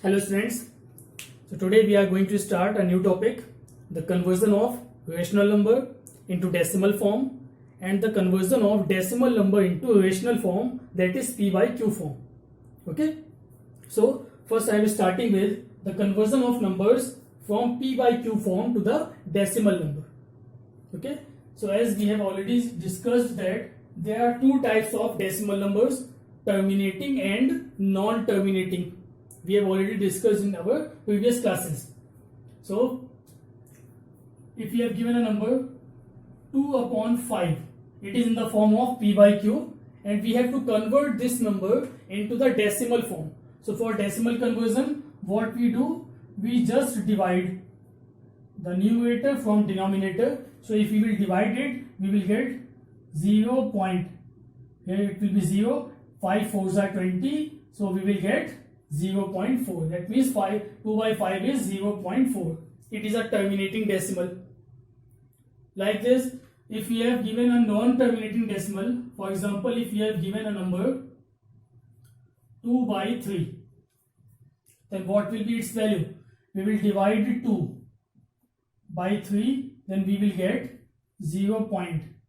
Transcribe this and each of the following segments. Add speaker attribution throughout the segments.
Speaker 1: Hello students. So today we are going to start a new topic, the conversion of rational number into decimal form and the conversion of decimal number into rational form, that is p by q form. Okay. So first I am starting with the conversion of numbers from p by q form to the decimal number. Okay. So as we have already discussed that there are two types of decimal numbers, terminating and non-terminating. We have already discussed in our previous classes. So if we have given a number 2 upon 5, it is in the form of p by q, and we have to convert this number into the decimal form. So for decimal conversion, what we do, we just divide the numerator from denominator. So if we will divide it, we will get 0. Here it will be 0, 5 4s are 20, so we will get 0.4. That means 2 by 5 is 0.4. It is a terminating decimal. Like this, if we have given a non-terminating decimal, for example, if we have given a number 2 by 3, then what will be its value? We will divide 2 by 3, then we will get 0.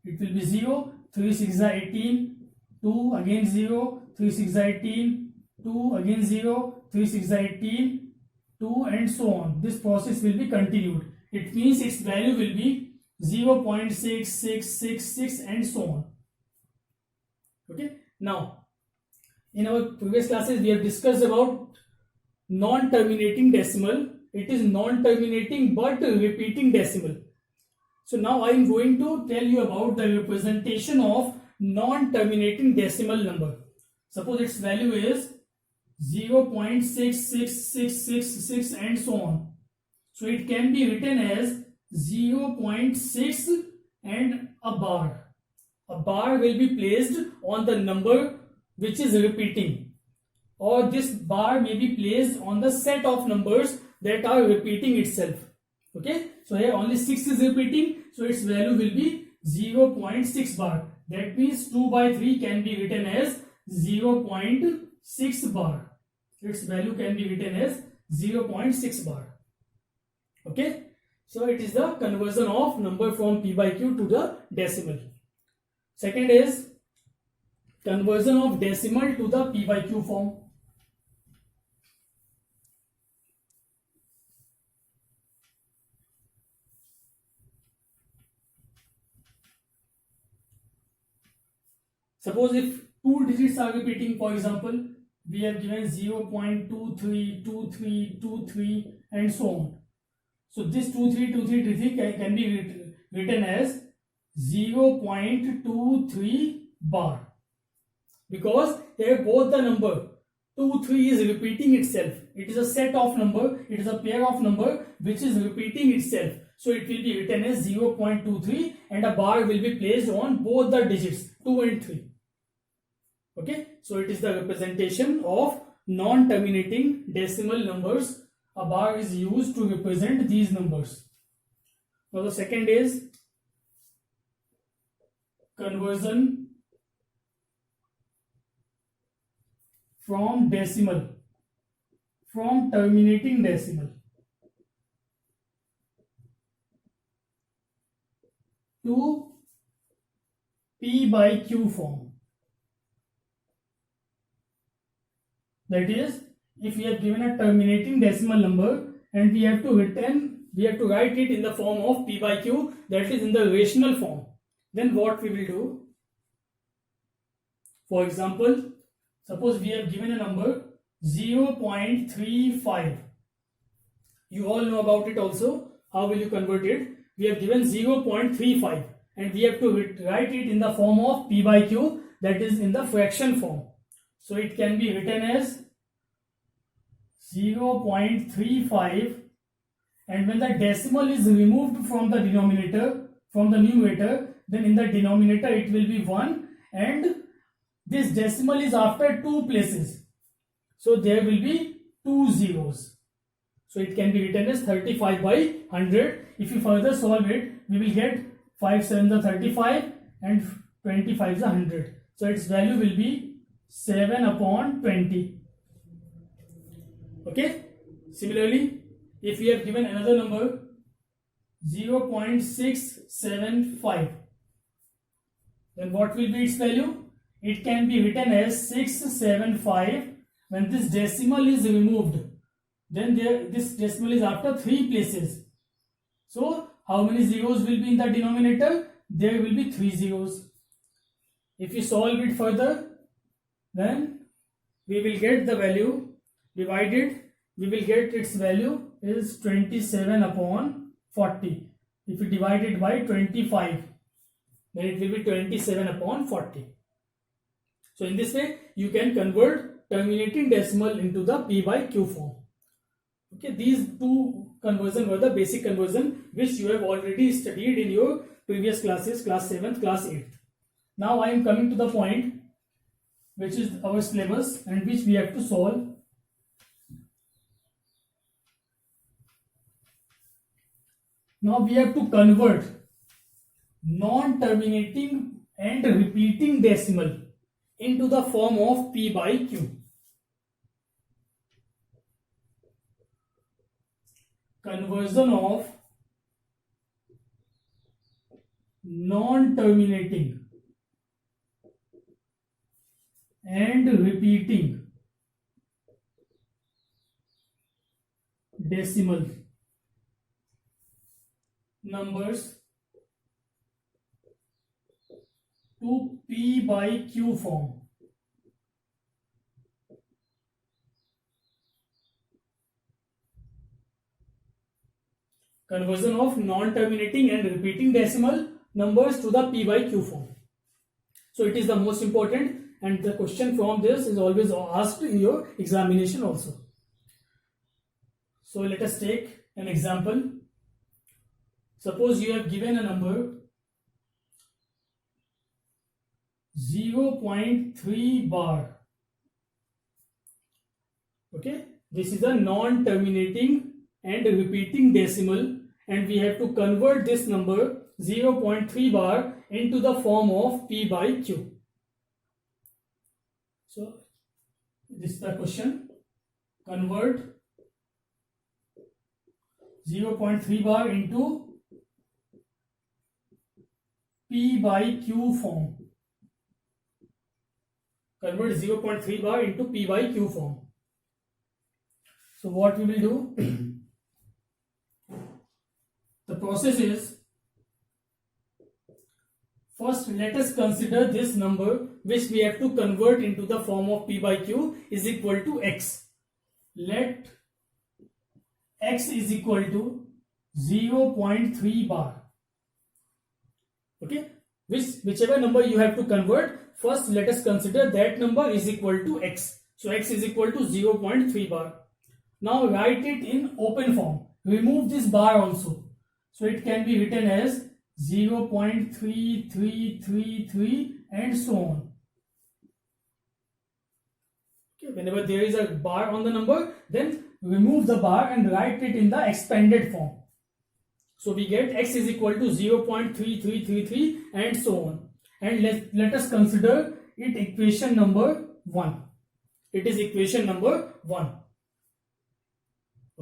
Speaker 1: It will be 0, 3 6 are 18, 2 again 0, 3 6 are 18, 2 again 0, 3 6 are 18, 2 and so on. This process will be continued. It means its value will be 0.6666 and so on. Okay. Now, in our previous classes we have discussed about non-terminating decimal. It is non-terminating but repeating decimal. So now I am going to tell you about the representation of non-terminating decimal number. Suppose its value is 0.66666 and so on. So it can be written as 0.6 and a bar. A bar will be placed on the number which is repeating, or this bar may be placed on the set of numbers that are repeating itself. Okay, so here only 6 is repeating, so its value will be 0.6 bar. That means 2 by 3 can be written as 0.6 bar. Its value can be written as 0.6 bar. Okay, so it is the conversion of number from p by q to the decimal. Second is conversion of decimal to the p by q form. Suppose if two digits are repeating, for example, we have given 0.232323 and so on. So this 2323 can be written as 0.23 bar, because here both the number 23 is repeating itself. It is a set of number, it is a pair of number which is repeating itself. So it will be written as 0.23 and a bar will be placed on both the digits 2 and 3. Okay, so it is the representation of non-terminating decimal numbers. A bar is used to represent these numbers. Now the second is conversion from terminating decimal to p by q form. That is, if we have given a terminating decimal number and we have to write it in the form of p by q, that is in the rational form, then what we will do? For example, suppose we have given a number 0.35. You all know about it also. How will you convert it? We have given 0.35 and we have to write it in the form of p by q, that is in the fraction form. So it can be written as 0.35, and when the decimal is removed from the numerator, then in the denominator it will be 1, and this decimal is after 2 places. So there will be 2 zeros. So it can be written as 35 by 100. If you further solve it, we will get 5 7s are 35 and 25 is 100. So its value will be 7 upon 20. Okay. Similarly, if we have given another number 0.675, then what will be its value? It can be written as 675. When this decimal is removed, then this decimal is after 3 places. So how many zeros will be in the denominator? There will be 3 zeros. If you solve it further, then we will get the value divided. We will get its value is 27 upon 40. If you divide it by 25, then it will be 27 upon 40. So in this way, you can convert terminating decimal into the P by Q form. Okay, these two conversions were the basic conversion which you have already studied in your previous classes, class 7th, class 8th. Now I am coming to the point which is our syllabus and which we have to solve. Now we have to convert non-terminating and repeating decimal into the form of P by Q. Conversion of non-terminating and repeating decimal numbers to P by Q form. Conversion of non-terminating and repeating decimal numbers to the P by Q form. So it is the most important, and the question from this is always asked in your examination also. So let us take an example. Suppose you have given a number 0.3 bar. Okay, this is a non-terminating and repeating decimal, and we have to convert this number 0.3 bar into the form of P by Q. So this is the question. Convert 0.3 bar into P by Q form. Convert 0.3 bar into P by Q form. So what we will do? The process is, first let us consider this number which we have to convert into the form of P by Q is equal to x. Let x is equal to 0.3 bar. Okay, whichever number you have to convert, first let us consider that number is equal to x. So x is equal to 0.3 bar. Now write it in open form. Remove this bar also. So it can be written as 0.3333 and so on. Okay, whenever there is a bar on the number, then remove the bar and write it in the expanded form. So we get x is equal to 0.3333 and so on. And let us consider it equation number 1. It is equation number 1.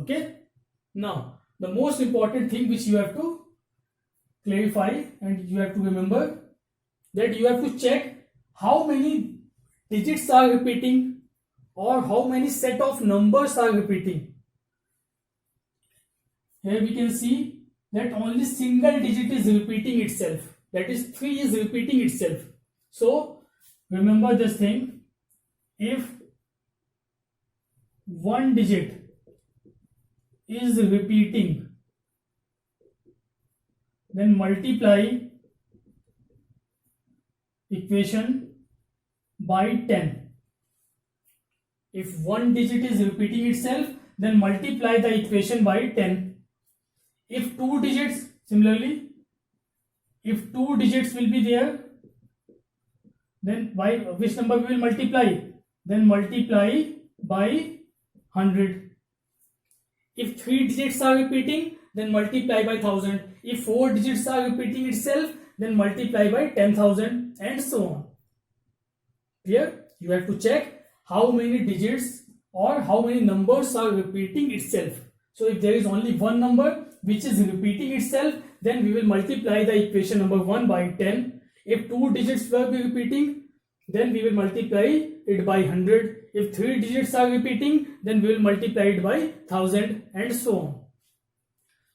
Speaker 1: Okay. Now the most important thing which you have to clarify and you have to remember, that you have to check how many digits are repeating or how many set of numbers are repeating. Here we can see that only single digit is repeating itself, that is 3 is repeating itself. So remember this thing, if one digit is repeating, then multiply equation by 10. If one digit is repeating itself, then multiply the equation by 10. If two digits, similarly, if two digits will be there, then by which number we will multiply? Then multiply by 100. If 3 digits are repeating, then multiply by 1000. If 4 digits are repeating itself, then multiply by 10,000 and so on. Here you have to check how many digits or how many numbers are repeating itself. So if there is only one number which is repeating itself, then we will multiply the equation number 1 by 10. If 2 digits were repeating, then we will multiply it by 100. If 3 digits are repeating, then we will multiply it by 1000 and so on.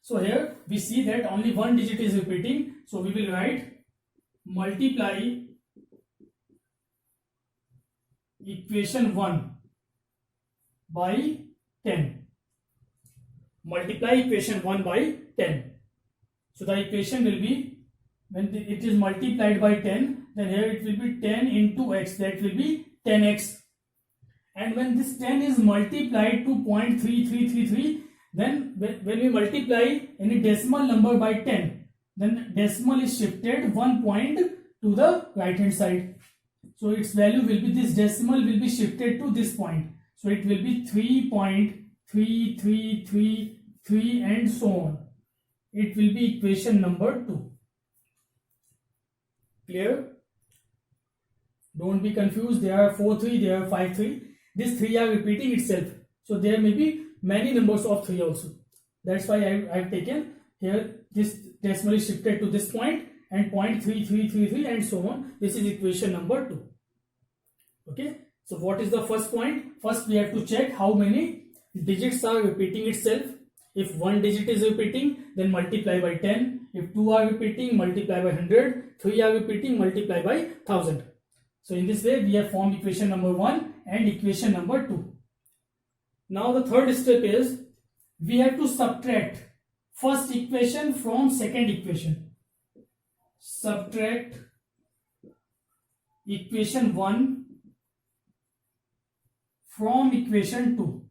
Speaker 1: So here we see that only one digit is repeating. So we will write multiply equation 1 by 10. Multiply equation 1 by 10. So the equation will be, when it is multiplied by 10, then here it will be 10 into x, that will be 10x. And when this 10 is multiplied to 0.3333, then when we multiply any decimal number by 10, then decimal is shifted 1 point to the right hand side. So its value will be, this decimal will be shifted to this point. So it will be 3.3333 and so on. It will be equation number 2. Clear? Don't be confused. There are 4 3, there are 5 3. These 3 are repeating itself. So there may be many numbers of 3 also. That's why I have taken here this decimal is shifted to this point and 0.3333 and so on. This is equation number 2. Okay. So what is the first point? First we have to check how many digits are repeating itself. If one digit is repeating, then multiply by 10. If 2 are repeating, multiply by 100. 3 are repeating, multiply by 1000. So in this way we have formed equation number 1 and equation number 2. Now the third step is, we have to subtract first equation from second equation. Subtract equation 1 from equation 2.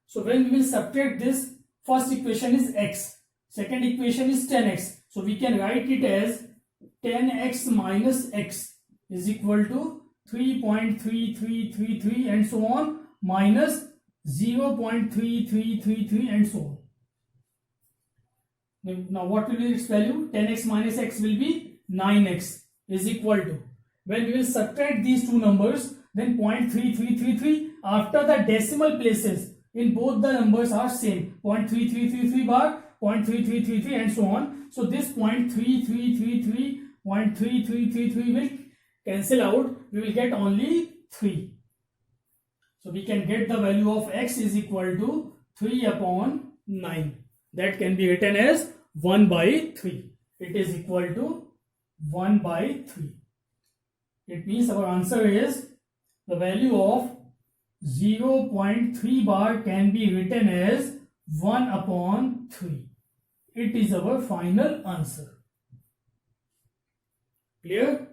Speaker 1: So when we will subtract this, first equation is x, second equation is 10x. So we can write it as 10x minus x is equal to 3.3333 and so on, minus 0.3333 and so on. Now what will be its value? 10x minus x will be 9x is equal to, when we will subtract these two numbers, then 0.3333, after the decimal places in both the numbers are same, 0.3333 bar, 0.3333 and so on. So this 0.3333, 0.3333 will cancel out, we will get only 3. So we can get the value of x is equal to 3 upon 9. That can be written as 1 by 3. It is equal to 1 by 3. It means our answer is, the value of 0.3 bar can be written as 1 upon 3. It is our final answer. Clear?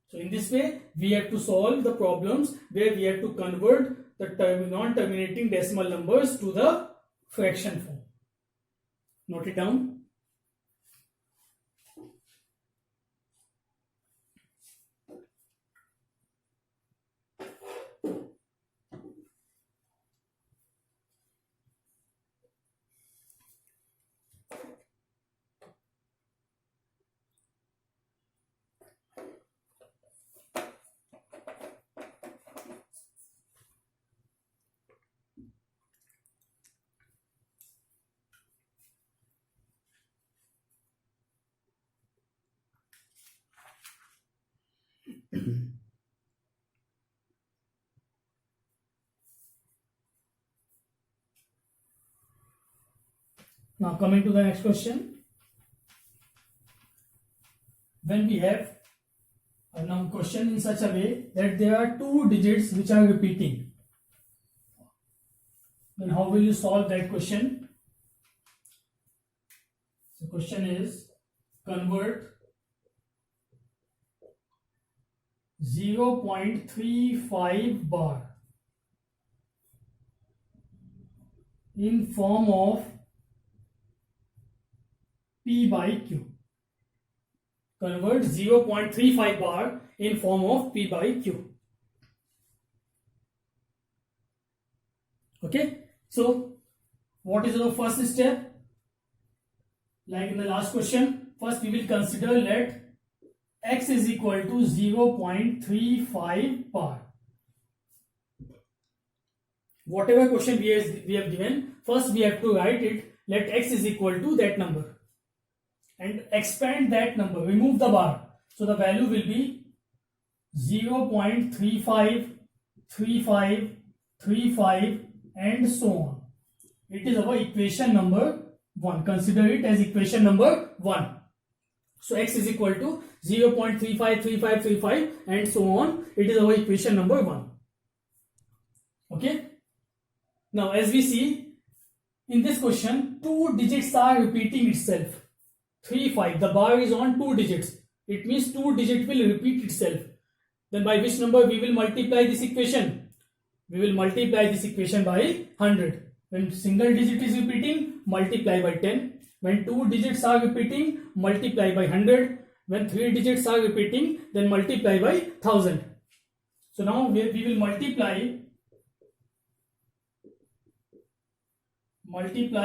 Speaker 1: So in this way, we have to solve the problems where we have to convert the non-terminating decimal numbers to the fraction form. Note it down. Now coming to the next question. When we have a question in such a way that there are 2 digits which are repeating, then how will you solve that question? The question is, convert 0.35 bar in form of P by Q. Convert 0.35 bar in form of P by Q. Okay. So what is our first step? Like in the last question, first we will consider let x is equal to 0.35 bar. whatever question we have given, first we have to write it, let x is equal to that number and expand that number, remove the bar. So the value will be 0.353535 and so on. It is our equation number 1. Consider it as equation number 1. So x is equal to 0.353535 and so on. It is our equation number 1. Okay. Now as we see in this question, 2 digits are repeating itself. 3, 5. The bar is on 2 digits. It means 2 digit will repeat itself. Then by which number we will multiply this equation? We will multiply this equation by 100. When single digit is repeating, multiply by 10. When 2 digits are repeating, multiply by 100. When 3 digits are repeating, then multiply by 1000. So now we will multiply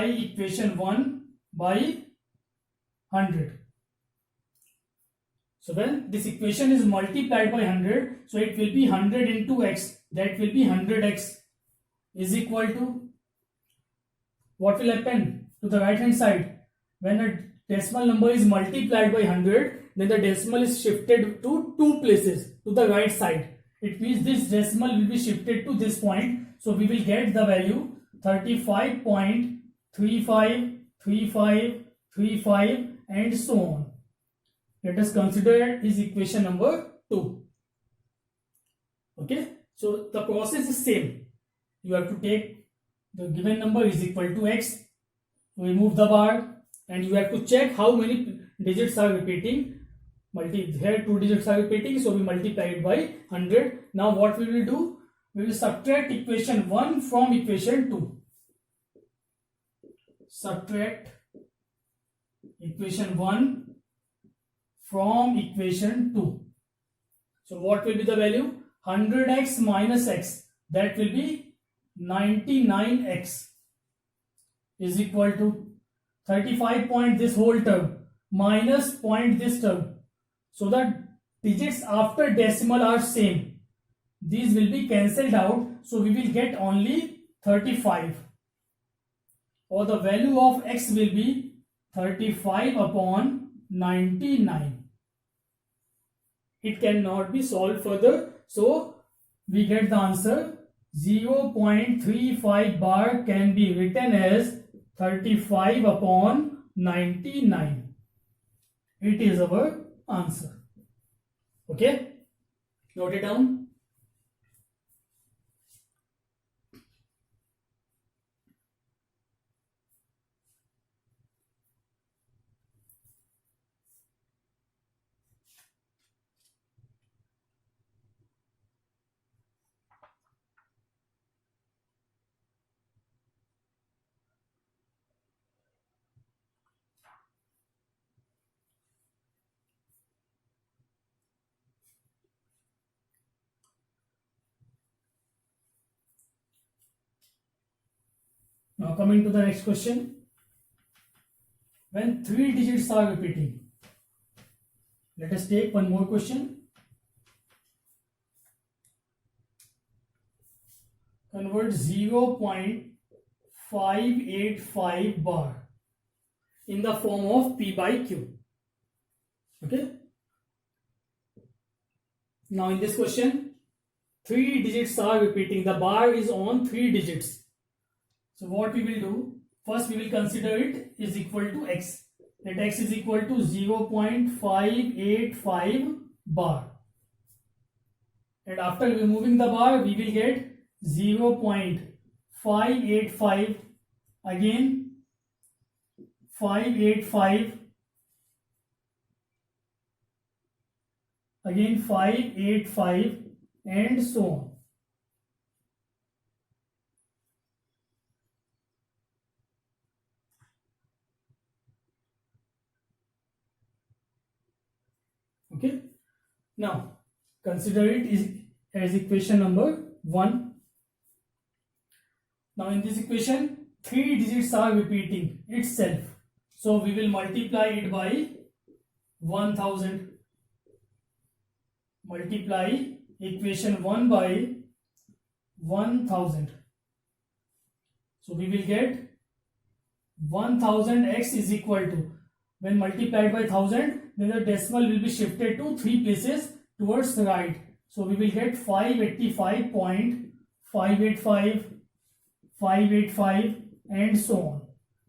Speaker 1: equation 1 by 100. So when this equation is multiplied by 100, so it will be 100 into x, that will be 100x is equal to, what will happen to the right hand side? When a decimal number is multiplied by 100, then the decimal is shifted to 2 places to the right side. It means this decimal will be shifted to this point. So we will get the value 35.353535 and so on. Let us consider it is equation number 2. Okay. So the process is same. You have to take the given number is equal to x, remove the bar, and you have to check how many digits are repeating. Here 2 digits are repeating, so we multiply it by 100. Now what we will do? We will subtract equation 1 from equation 2. Subtract equation 1 from equation 2. So what will be the value? 100x minus x, that will be 99x is equal to 35 point this whole term minus point this term. So the digits after decimal are same. These will be cancelled out. So we will get only 35. Or the value of x will be 35 upon 99. It cannot be solved further. So we get the answer 0.35 bar can be written as 35 upon 99. It is our answer. Okay, note it down. Now coming to the next question. When 3 digits are repeating, let us take one more question. Convert 0.585 bar in the form of P by Q. Okay. Now in this question, 3 digits are repeating. The bar is on 3 digits. So what we will do, first we will consider it is equal to x. Let x is equal to 0.585 bar. And after removing the bar, we will get 0.585, again 585, again 585 and so on. Okay. Now consider it as equation number 1. Now in this equation 3 digits are repeating itself. So we will multiply it by 1000. Multiply equation 1 by 1000. So we will get 1000x is equal to, when multiplied by 1000, then the decimal will be shifted to 3 places towards the right. So we will get 585.585, 585 and so on.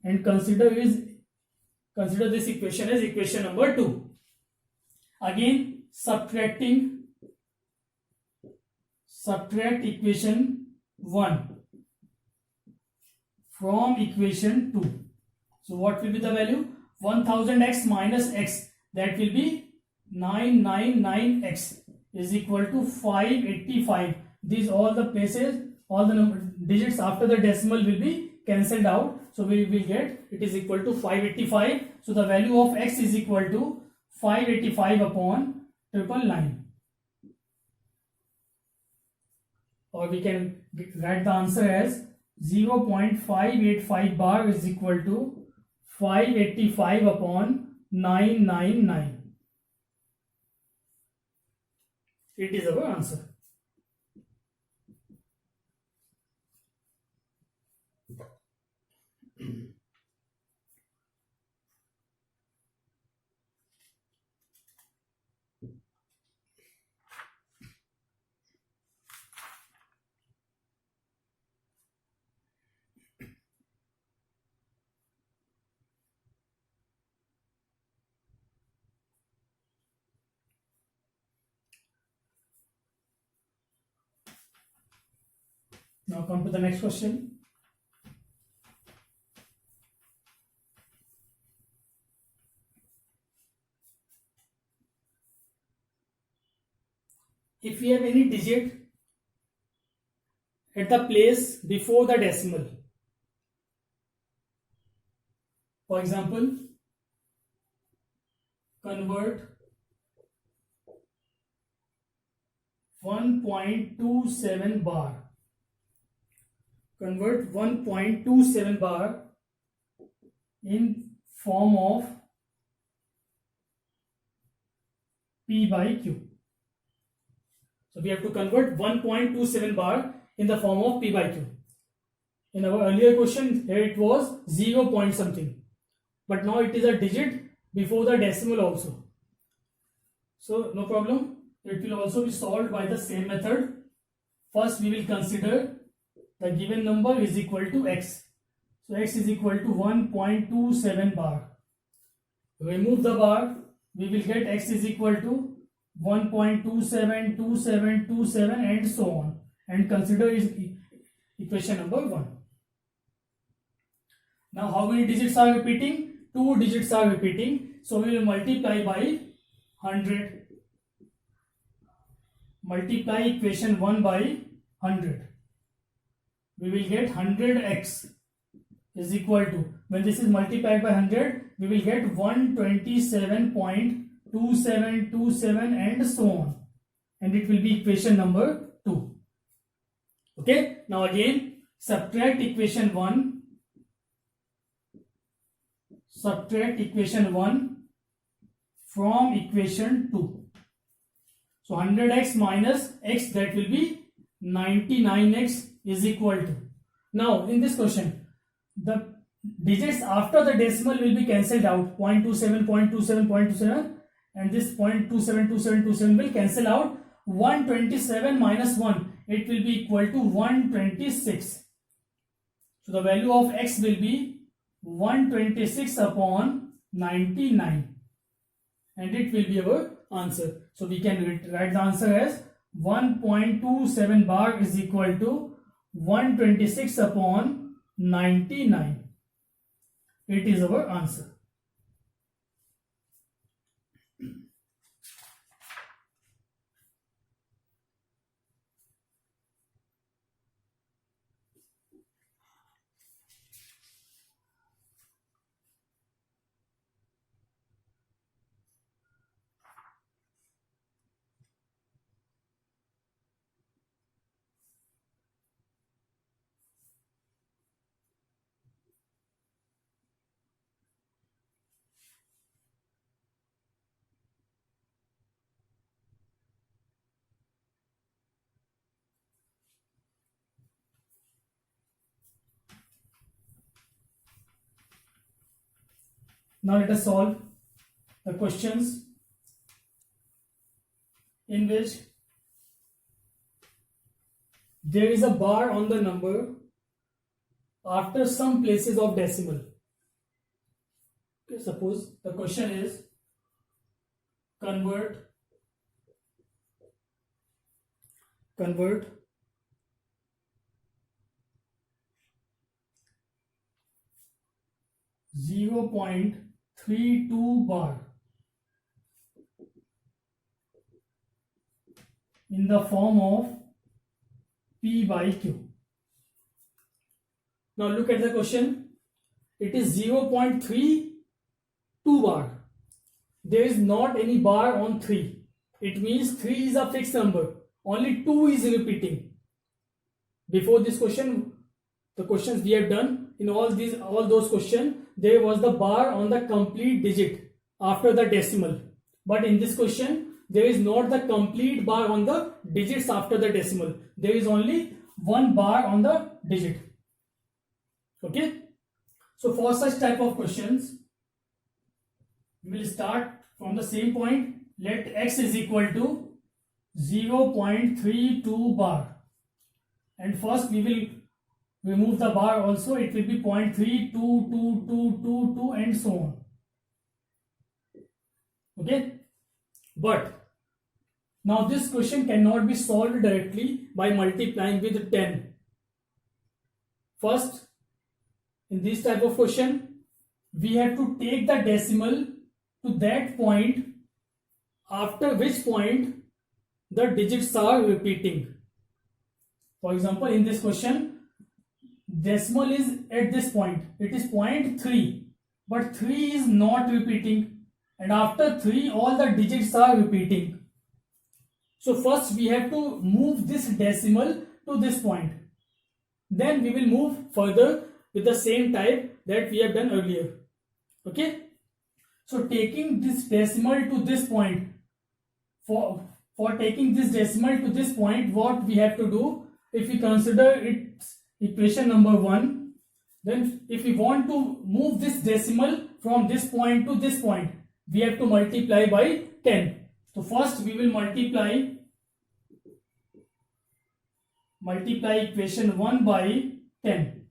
Speaker 1: And consider this equation as equation number 2. Again, subtract equation 1 from equation 2. So what will be the value? 1000x minus x, that will be 999x is equal to 585. These all the places, all the digits after the decimal will be cancelled out. So we will get it is equal to 585. So the value of x is equal to 585 upon 999. Or we can write the answer as 0.585 bar is equal to 585 upon 999. It is our answer. Now come to the next question. If we have any digit at the place before the decimal, for example, convert 1.27 bar. Convert 1.27 bar in form of P by Q. So we have to convert 1.27 bar in the form of P by Q. In our earlier question, here it was 0 point something, but now it is a digit before the decimal also. So no problem, it will also be solved by the same method. First we will consider the given number is equal to x. So x is equal to 1.27 bar. Remove the bar, we will get x is equal to 1.27, 27, 27 and so on. And consider equation number 1. Now how many digits are repeating? 2 digits are repeating. So we will multiply by 100. Multiply equation 1 by 100. We will get 100x is equal to, when this is multiplied by 100, we will get 127.2727 and so on. And it will be equation number 2. Okay. Now again, subtract equation 1. Subtract equation 1 from equation 2. So 100x minus x, that will be 99x is equal to. Now in this question, the digits after the decimal will be cancelled out. 0.27, 0.27, 0.27 and this 0.272727 will cancel out. 127 minus 1, it will be equal to 126. So the value of x will be 126 upon 99 and it will be our answer. So we can write the answer as 1.27 bar is equal to 126 upon 99. It is our answer. Now let us solve the questions in which there is a bar on the number after some places of decimal. Okay, suppose the question is convert 0.32 bar in the form of P by Q. Now look at the question. It is 0.32 bar. There is not any bar on 3. It means 3 is a fixed number. Only 2 is repeating. Before this question, the questions we have done, in all those questions, there was the bar on the complete digit after the decimal. But in this question, there is not the complete bar on the digits after the decimal. There is only one bar on the digit. Okay. So for such type of questions, we will start from the same point. Let x is equal to 0.32 bar. And first we will remove the bar also. It will be 0.32222 and so on. Okay. But now this question cannot be solved directly by multiplying with 10. First, in this type of question, we have to take the decimal to that point after which point the digits are repeating. For example, in this question, decimal is at this point. It is 0.3, but 3 is not repeating, and after 3 all the digits are repeating. So first we have to move this decimal to this point. Then we will move further with the same type that we have done earlier. Okay. So taking this decimal to this point, for taking this decimal to this point, what we have to do, if we consider its equation number 1, then if we want to move this decimal from this point to this point, we have to multiply by 10. So first we will multiply equation 1 by 10.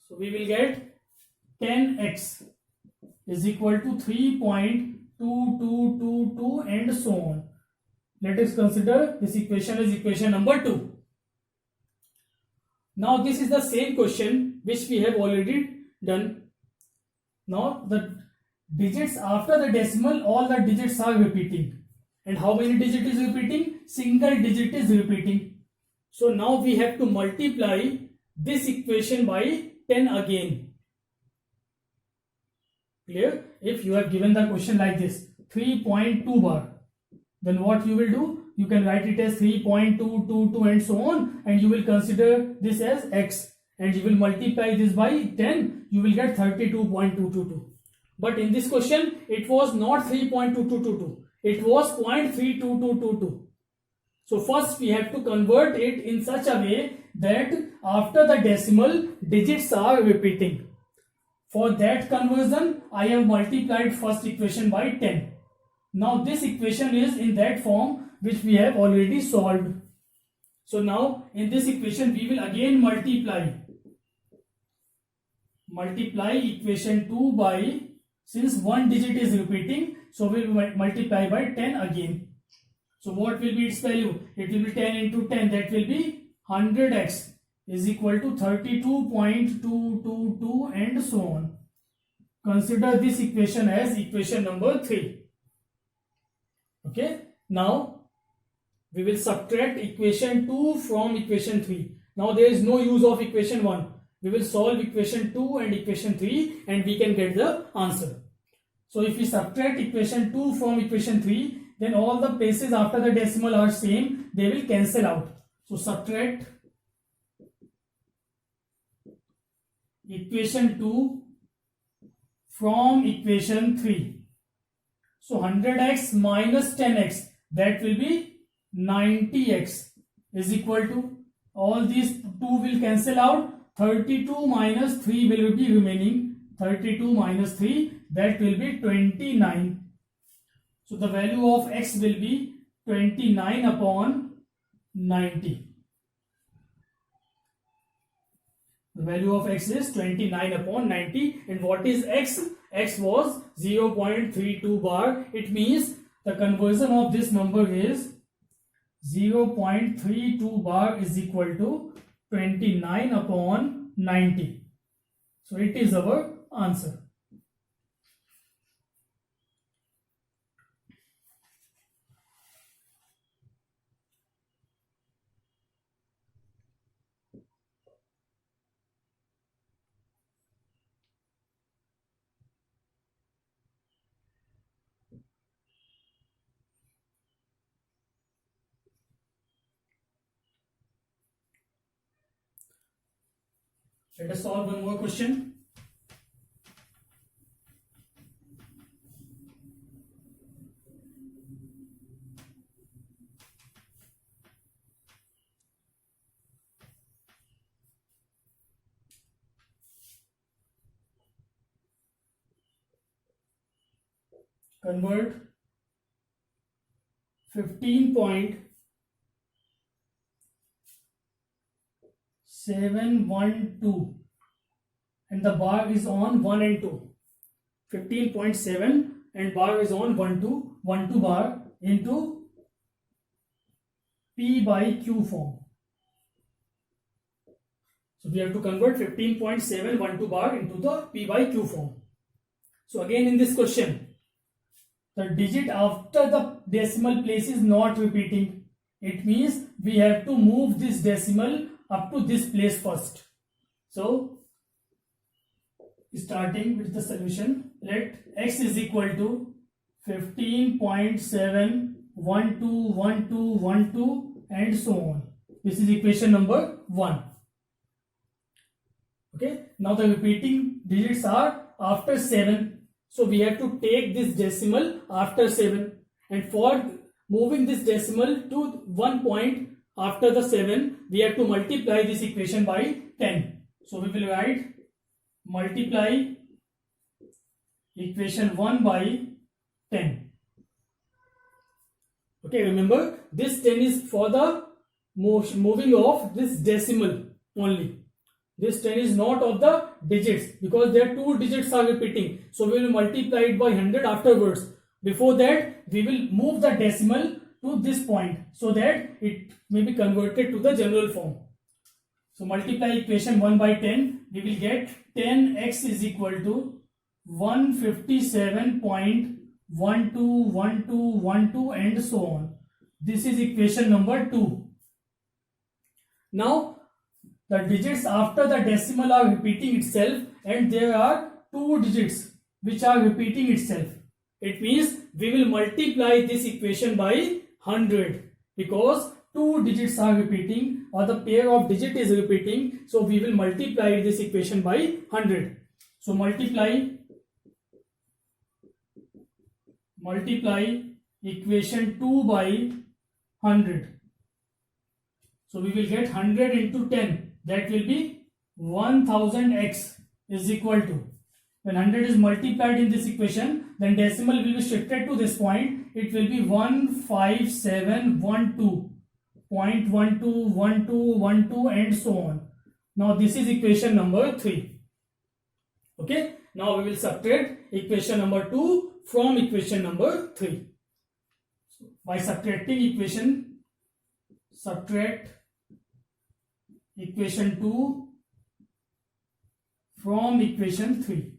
Speaker 1: So we will get 10x is equal to 3.2222 and so on. Let us consider this equation as equation number 2. Now this is the same question which we have already done. Now the digits after the decimal, all the digits are repeating. And how many digit is repeating? Single digit is repeating. So now we have to multiply this equation by 10 again. Clear? If you have given the question like this, 3.2 bar, then what you will do? You can write it as 3.222 and so on, and you will consider this as x, and you will multiply this by 10, you will get 32.222. But in this question, it was not 3.2222, it was 0.32222. So first we have to convert it in such a way that after the decimal, digits are repeating. For that conversion, I have multiplied first equation by 10. Now this equation is in that form which we have already solved. So now in this equation we will again multiply equation 2 by, since one digit is repeating, so we will multiply by 10 again. So what will be its value? It will be 10 into 10, that will be 100x is equal to 32.222 and so on. Consider this equation as equation number 3. Okay. Now we will subtract equation 2 from equation 3. Now there is no use of equation 1. We will solve equation 2 and equation 3 and we can get the answer. So if we subtract equation 2 from equation 3, then all the places after the decimal are same, they will cancel out. So subtract equation 2 from equation 3. So 100x minus 10x, that will be 90x is equal to, all these 2 will cancel out, 32 minus 3 will be remaining, 32 minus 3, that will be 29. So the value of x will be 29 upon 90. The value of x is 29 upon 90. And what is x? X was 0.32 bar. It means the conversion of this number is 0.32 bar is equal to 29 upon 90. So it is our answer. Let us solve one more question. Convert 15.712 and the bar is on 1 and 2. 15.7 and bar is on 1 2 bar into P by Q form. So we have to convert 15.712 bar into the P by Q form. So again in this question, the digit after the decimal place is not repeating. It means we have to move this decimal up to this place first. So starting with the solution, let x is equal to 15.7121212 and so on. This is equation number 1. Okay, now the repeating digits are after 7. So we have to take this decimal after 7, and for moving this decimal to one point after the 7, we have to multiply this equation by 10. So we will write multiply equation 1 by 10. Okay, remember this 10 is for the moving of this decimal only. This 10 is not of the digits because there 2 digits are repeating. So we will multiply it by 100 afterwards. Before that, we will move the decimal to this point so that it may be converted to the general form. So multiply equation 1 by 10. We will get 10x is equal to 157.121212 and so on. This is equation number 2. Now the digits after the decimal are repeating itself, and there are 2 digits which are repeating itself. It means we will multiply this equation by 100 because 2 digits are repeating, or the pair of digit is repeating. So we will multiply this equation by 100. So multiply equation 2 by 100. So we will get 100 into 10. That will be 1000x is equal to, when 100 is multiplied in this equation, then decimal will be shifted to this point. It will be 15712.121212 and so on. Now this is equation number 3. Okay, now we will subtract equation number 2 from equation number 3. So by subtract equation 2 from equation 3.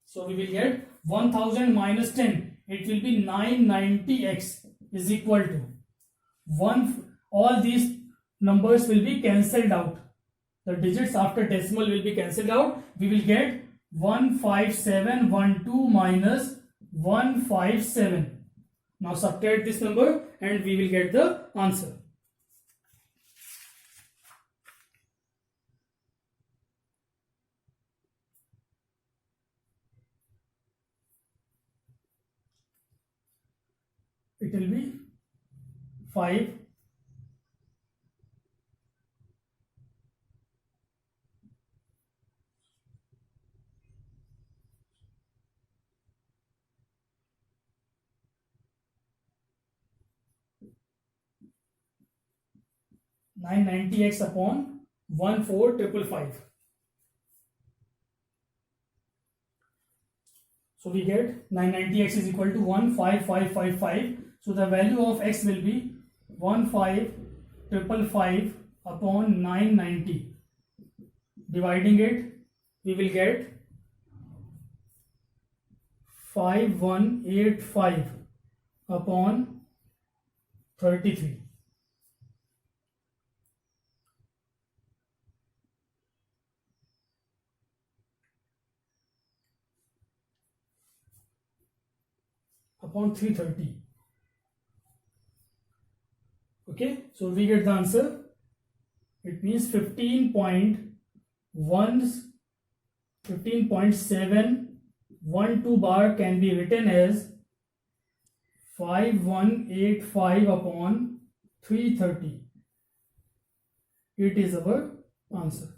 Speaker 1: So we will get 1000 minus 10. It will be 990x is equal to 1. All these numbers will be cancelled out. The digits after decimal will be cancelled out. We will get 15712 minus 157. Now subtract this number and we will get the answer. It will be 5 . 990x upon 14555. So we get 990x is equal to 15555. So the value of x will be 15555 upon 990. Dividing it, we will get 5185 upon 33. Upon 330. Okay, so we get the answer. It means 15.712 bar can be written as 5185 upon 330. It is our answer.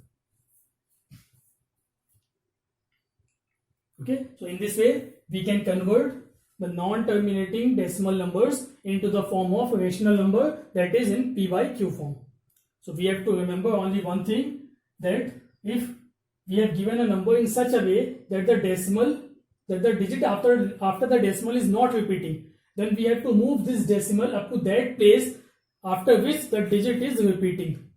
Speaker 1: Okay, so in this way we can convert the non-terminating decimal numbers into the form of rational number, that is in P by Q form. So we have to remember only one thing, that if we have given a number in such a way that the digit after the decimal is not repeating, then we have to move this decimal up to that place after which the digit is repeating.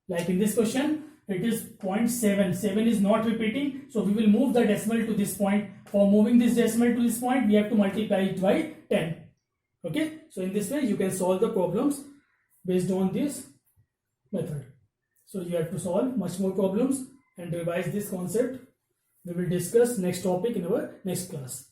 Speaker 1: Like in this question, it is 0.7. 7 is not repeating, so we will move the decimal to this point. For moving this decimal to this point, we have to multiply it by 10. Okay, so in this way you can solve the problems based on this method. So you have to solve much more problems and revise this concept. We will discuss next topic in our next class.